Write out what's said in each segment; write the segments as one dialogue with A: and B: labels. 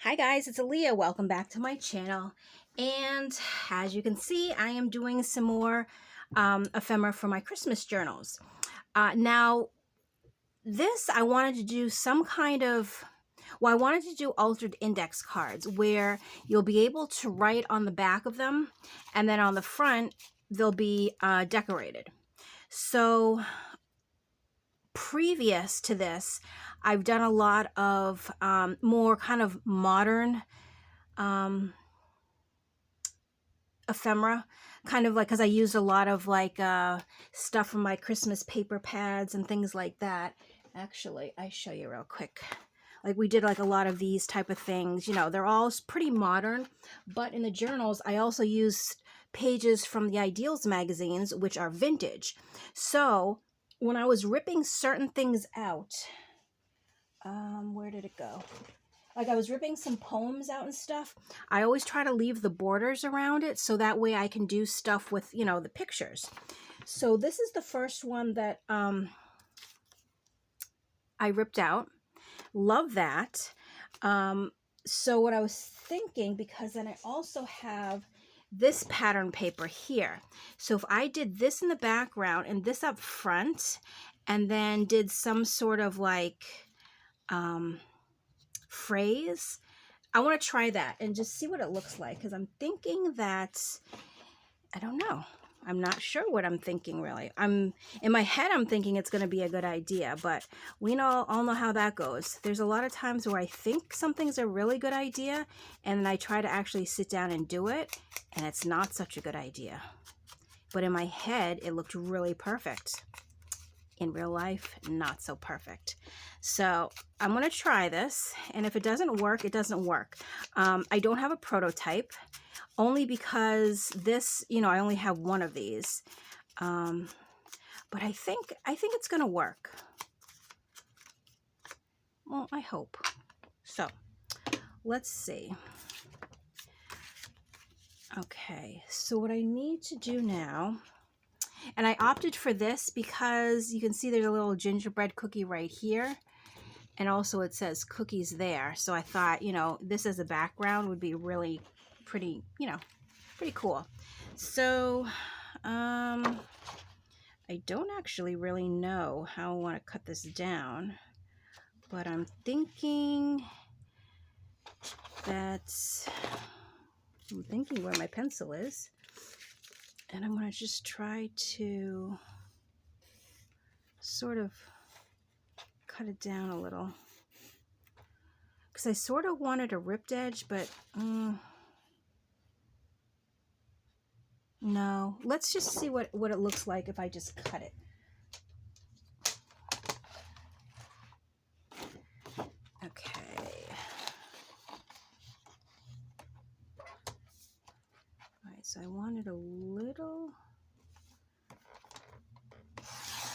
A: Hi guys, it's Alia. Welcome back to my channel. And as you can see, I am doing some more ephemera for my Christmas journals. Now, this I wanted to do some kind of, I wanted to do altered index cards where you'll be able to write on the back of them, and then on the front, they'll be decorated. So previous to this, I've done a lot of more kind of modern ephemera, kind of like, because I used a lot of like stuff from my Christmas paper pads and things like that. Actually, I show you real quick. Like we did like a lot of these type of things, you know, they're all pretty modern, but in the journals I also used pages from the Ideals magazines, which are vintage. So when I was ripping certain things out, where did it go? Like I was ripping some poems out and stuff. I always try to leave the borders around it so that way I can do stuff with, you know, the pictures. So this is the first one that I ripped out. Love that. So what I was thinking, because then I also have this pattern paper here. So if I did this in the background and this up front, and then did some sort of like phrase, I want to try that and just see what it looks like, because I'm thinking that, I don't know, I'm not sure what I'm thinking really. In my head I'm thinking it's going to be a good idea, but we all know how that goes. There's a lot of times where I think something's a really good idea and then I try to actually sit down and do it and it's not such a good idea, but in my head it looked really perfect. In real life, not so perfect. So I'm going to try this, and if it doesn't work, it doesn't work. I don't have a prototype, only because this, you know, I only have one of these. But I think it's going to work. Well, I hope. So let's see. Okay, so what I need to do now, and I opted for this because you can see there's a little gingerbread cookie right here. And also it says cookies there. So I thought, you know, this as a background would be really pretty, you know, pretty cool. So I don't actually really know how I want to cut this down. But I'm thinking where my pencil is. And I'm going to just try to sort of cut it down a little. Because I sort of wanted a ripped edge, but no. Let's just see what it looks like if I just cut it. Okay. Alright, so I wanted a little,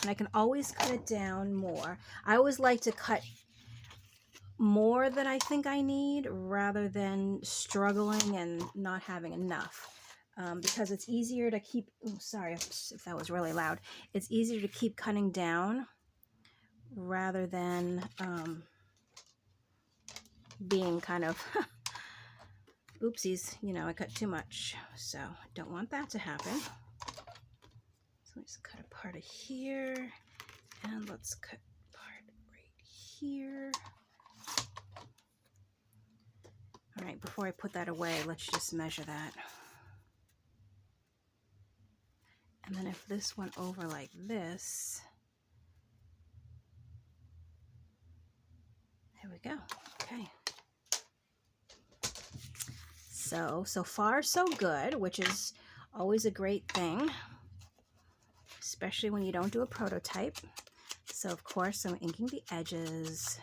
A: and I can always cut it down more. I always like to cut more than I think I need rather than struggling and not having enough. Because it's easier to keep, oh, sorry if that was really loud. It's easier to keep cutting down rather than being kind of, oopsies, you know, I cut too much. So don't want that to happen. So let's cut a part of here, and let's cut part right here. All right, before I put that away, let's just measure that. And then if this went over like this, there we go. Okay. So far so good, which is always a great thing, especially when you don't do a prototype. So of course I'm inking the edges.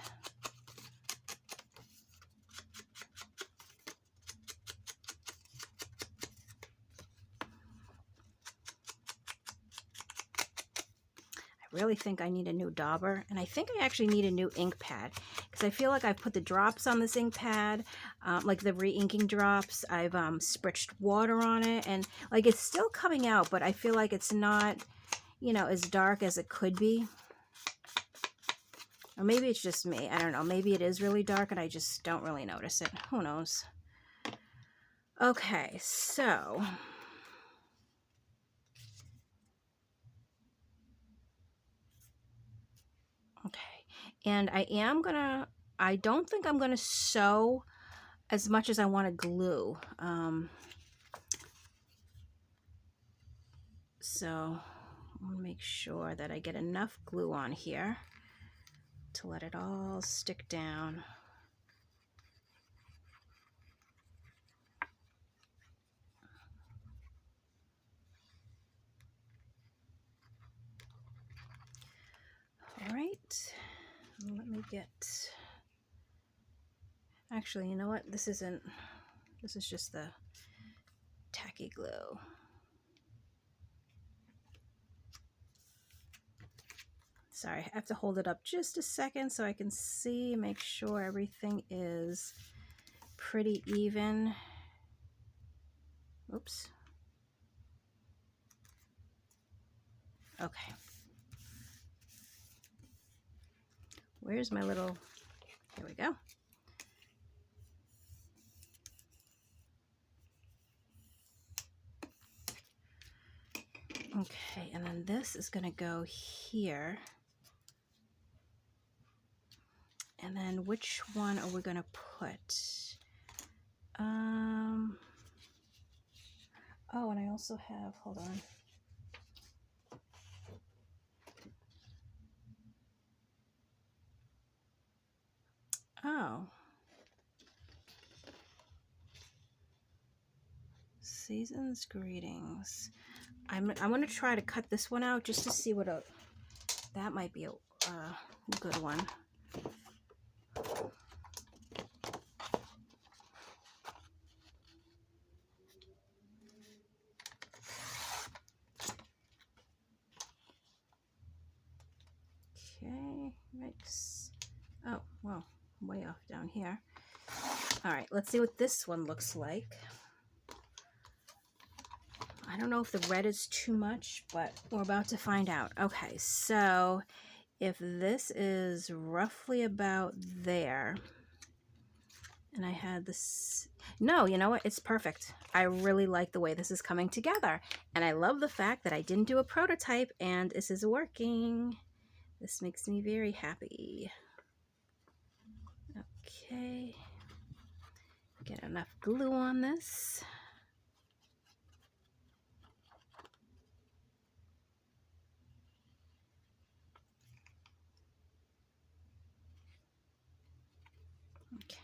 A: I really think I need a new dauber, and I think I actually need a new ink pad, because I feel like I've put the drops on this ink pad, like the re-inking drops. I've spritched water on it, and like it's still coming out, but I feel like it's not, you know, as dark as it could be. Or maybe it's just me. I don't know. Maybe it is really dark and I just don't really notice it. Who knows? Okay, so okay. And I don't think I'm gonna sew as much as I want to glue. So I want to make sure that I get enough glue on here to let it all stick down. All right, let me get, actually, you know what? This is just the tacky glue. Sorry, I have to hold it up just a second so I can see, make sure everything is pretty even. Oops. Okay. Where's my little, here we go. Okay, and then this is going to go here. And then which one are we going to put? Oh, and I also have, hold on. Oh. Season's greetings. I'm going to try to cut this one out just to see what that might be a good one. Okay, mix. Oh, well, way off down here. All right, let's see what this one looks like. I don't know if the red is too much, but we're about to find out. Okay, so if this is roughly about there, and I had this, no, you know what? It's perfect. I really like the way this is coming together. And I love the fact that I didn't do a prototype and this is working. This makes me very happy. Okay. Get enough glue on this. Okay.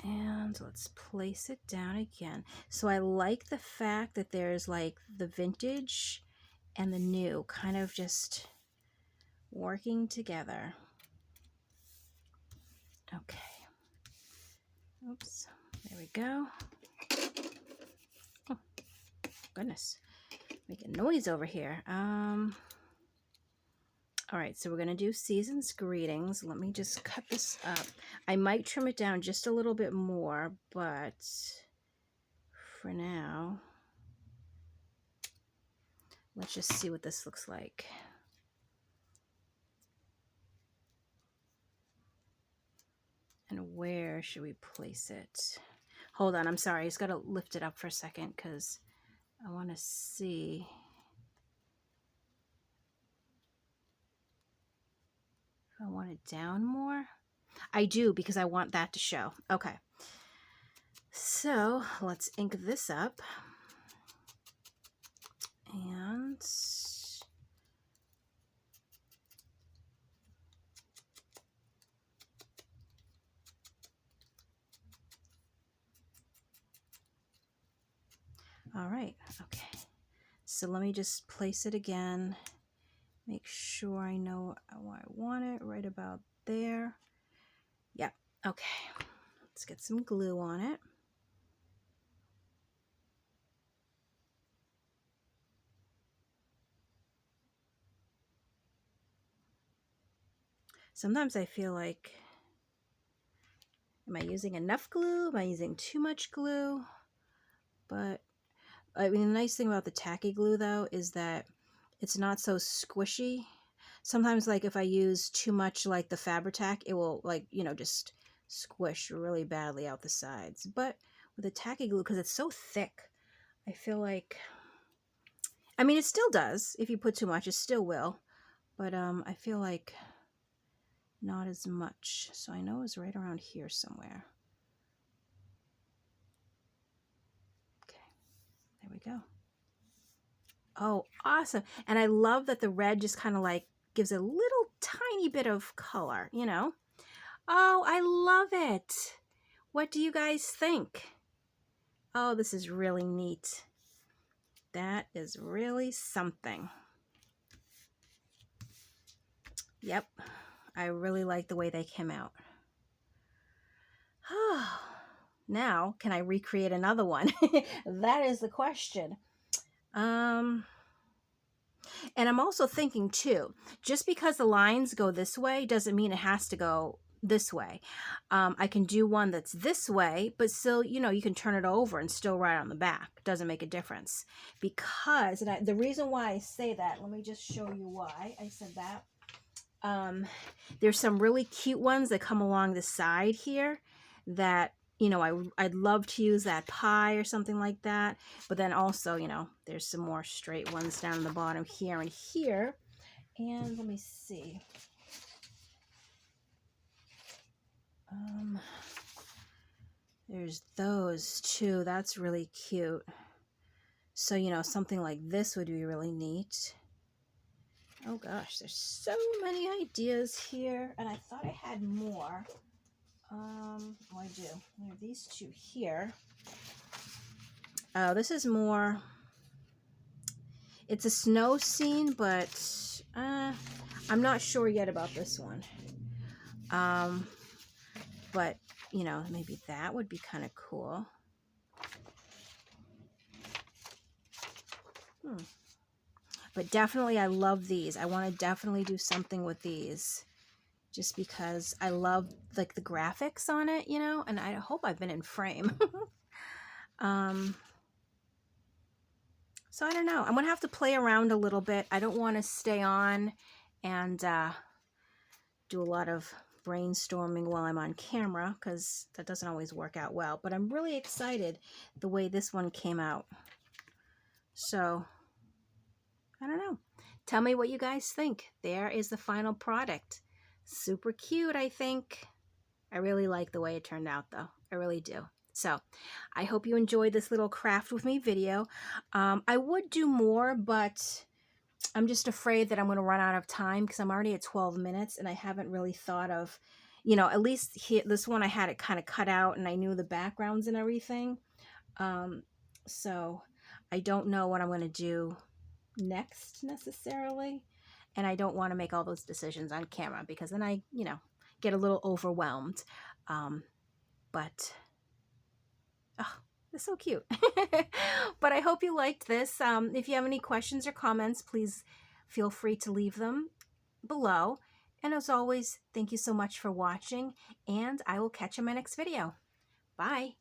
A: And let's place it down again. So I like the fact that there's like the vintage and the new kind of just working together. Okay. Oops. There we go. Oh, goodness. Making noise over here. All right, so we're going to do Season's Greetings. Let me just cut this up. I might trim it down just a little bit more, but for now, let's just see what this looks like. And where should we place it? Hold on, I'm sorry. I just got to lift it up for a second because I want to see. If I want it down more. I do because I want that to show. Okay. So let's ink this up. And all right, okay. So let me just place it again. Make sure I know where I want it, right about there. Yep, okay. Let's get some glue on it. Sometimes I feel like, am I using enough glue? Am I using too much glue? But I mean, the nice thing about the tacky glue though is that it's not so squishy. sometimes like if I use too much like the Fabri-Tac, it will like, you know, just squish really badly out the sides. But with the tacky glue, because it's so thick, I feel like, I mean, it still does. If you put too much, it still will. But I feel like not as much. So I know it's right around here somewhere. Okay, there we go. Oh, awesome. And I love that the red just kind of like gives a little tiny bit of color, you know? Oh, I love it. What do you guys think? Oh, this is really neat. That is really something. Yep, I really like the way they came out. Now, can I recreate another one? That is the question. And I'm also thinking too, just because the lines go this way doesn't mean it has to go this way. I can do one that's this way, but still, you know, you can turn it over and still write on the back. Doesn't make a difference. Because, and the reason why I say that, let me just show you why I said that. There's some really cute ones that come along the side here that, you know, I'd love to use that pie or something like that. But then also, you know, there's some more straight ones down the bottom here and here. And let me see. There's those too. That's really cute. So, you know, something like this would be really neat. Oh gosh, there's so many ideas here. And I thought I had more. Oh, I do. There are these two here. Oh, this is more, it's a snow scene, but I'm not sure yet about this one. But, you know, maybe that would be kind of cool. But definitely, I love these. I want to definitely do something with these. Just because I love, like, the graphics on it, you know? And I hope I've been in frame. So I don't know. I'm going to have to play around a little bit. I don't want to stay on and do a lot of brainstorming while I'm on camera, because that doesn't always work out well. But I'm really excited the way this one came out. So, I don't know. Tell me what you guys think. There is the final product. Super cute, I think. I really like the way it turned out, though. I really do. So, I hope you enjoyed this little craft with me video. I would do more, but I'm just afraid that I'm going to run out of time because I'm already at 12 minutes and I haven't really thought of, you know, at least here, this one I had it kind of cut out and I knew the backgrounds and everything. So I don't know what I'm going to do next necessarily. And I don't want to make all those decisions on camera because then I, you know, get a little overwhelmed. But, oh, it's so cute. But I hope you liked this. If you have any questions or comments, please feel free to leave them below. And as always, thank you so much for watching, and I will catch you in my next video. Bye.